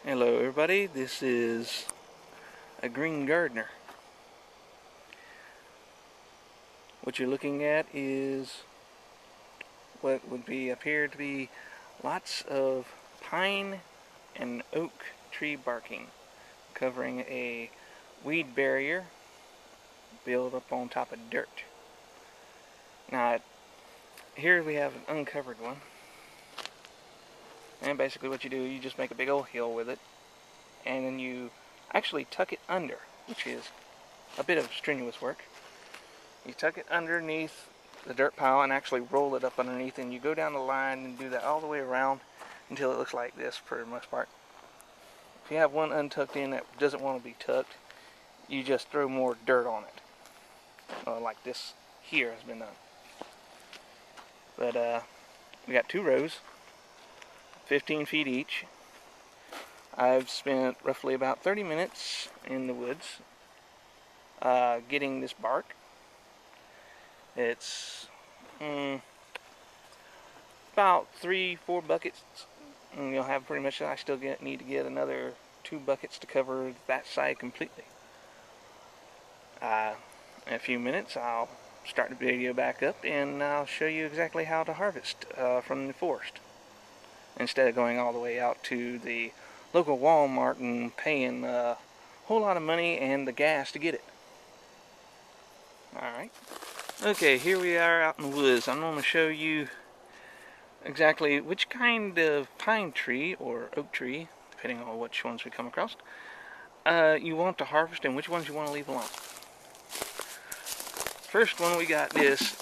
Hello everybody, this is a green gardener. What you're looking at is what would appear to be lots of pine and oak tree barking covering a weed barrier built up on top of dirt. Now here we have an uncovered one, and basically what you do, you just make a big old hill with it, and then you actually tuck it under, which is a bit of strenuous work. You tuck it underneath the dirt pile and actually roll it up underneath, and you go down the line and do that all the way around until it looks like this for the most part. If you have one untucked in that doesn't want to be tucked, you just throw more dirt on it, like this here has been done. But we got 2 rows, 15 feet each. I've spent roughly about 30 minutes in the woods getting this bark. It's about 3-4 buckets, and you'll have pretty much. I still need to get another 2 buckets to cover that side completely. In a few minutes I'll start the video back up and I'll show you exactly how to harvest from the forest, instead of going all the way out to the local Walmart and paying a whole lot of money and the gas to get it. Alright. Okay, here we are out in the woods. I'm going to show you exactly which kind of pine tree or oak tree, depending on which ones we come across, you want to harvest and which ones you want to leave alone. First one, we got this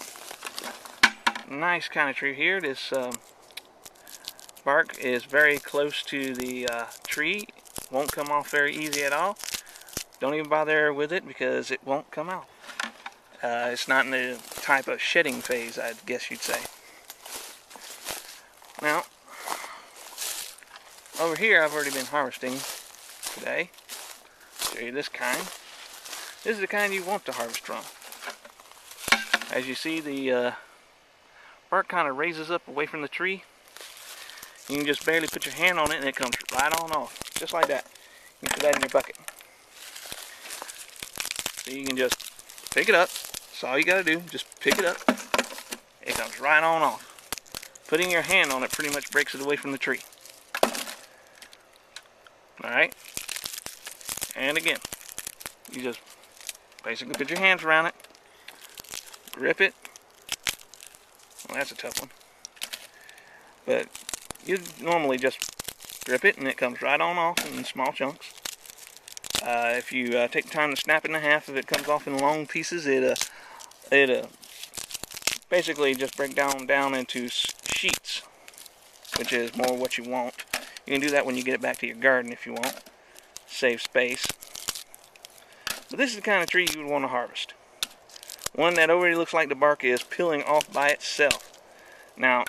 nice kind of tree here. This bark is very close to the tree. Won't come off very easy at all. Don't even bother with it because it won't come out. It's not in the type of shedding phase, I guess you'd say. Now, over here I've already been harvesting today. Show you this kind. This is the kind you want to harvest from. As you see, the bark kind of raises up away from the tree. You can just barely put your hand on it and it comes right on off, just like that. You can put that in your bucket. So you can just pick it up. That's all you got to do. Just pick it up. It comes right on off. Putting your hand on it pretty much breaks it away from the tree. Alright. And again, you just basically put your hands around it. Grip it. Well, that's a tough one. But you normally just grip it and it comes right on off in small chunks. If you take the time to snap it in half, if it comes off in long pieces, it basically just break down into sheets, which is more what you want. You can do that when you get it back to your garden if you want. Save space. But this is the kind of tree you would want to harvest. One that already looks like the bark is peeling off by itself. Now,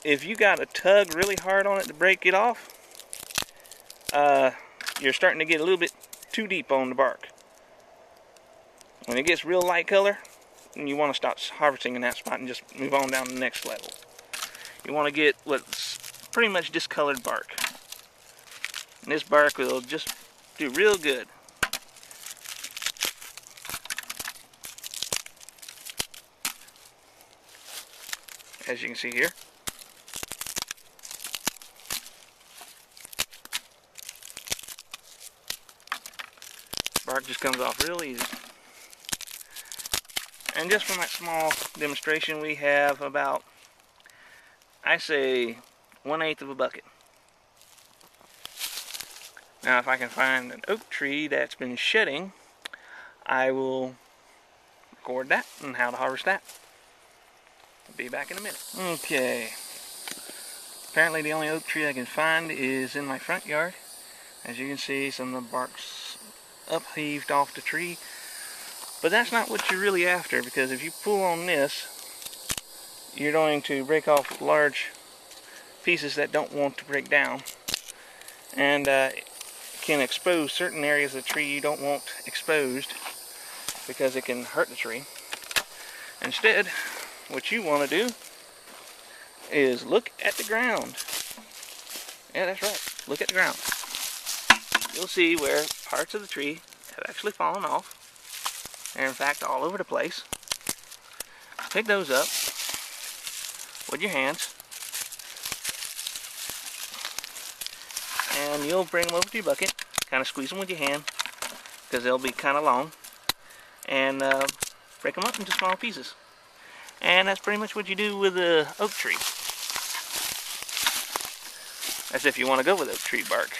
if you got to tug really hard on it to break it off, you're starting to get a little bit too deep on the bark. When it gets real light color, you want to stop harvesting in that spot and just move on down to the next level. You want to get what's pretty much discolored bark. And this bark will just do real good. As you can see here. Bark just comes off real easy. And just from that small demonstration, we have about, I say, 1/8 of a bucket. Now if I can find an oak tree that's been shedding, I will record that and how to harvest that. I'll be back in a minute. Okay. Apparently the only oak tree I can find is in my front yard. As you can see, some of the bark's upheaved off the tree. But that's not what you're really after, because if you pull on this, you're going to break off large pieces that don't want to break down, and can expose certain areas of the tree you don't want exposed because it can hurt the tree. Instead, what you want to do is look at the ground. Yeah, that's right. Look at the ground. you'll see where parts of the tree have actually fallen off. They're in fact all over the place. Pick those up with your hands, and you'll bring them over to your bucket, kind of squeeze them with your hand because they'll be kind of long, and break them up into small pieces. And that's pretty much what you do with the oak tree. That's if you want to go with oak tree bark.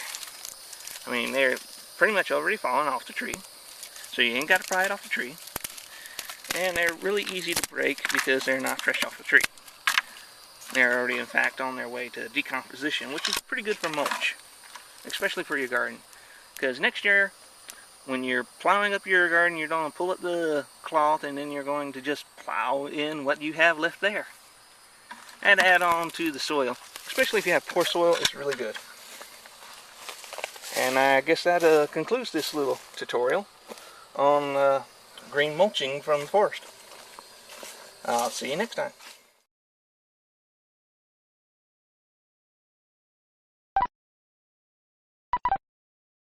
I mean, they're pretty much already fallen off the tree, so you ain't got to pry it off the tree. And they're really easy to break because they're not fresh off the tree. They're already, in fact, on their way to decomposition, which is pretty good for mulch, especially for your garden. Because next year, when you're plowing up your garden, you're going to pull up the cloth and then you're going to just plow in what you have left there. And add on to the soil. Especially if you have poor soil, it's really good. And I guess that concludes this little tutorial on green mulching from the forest. I'll see you next time.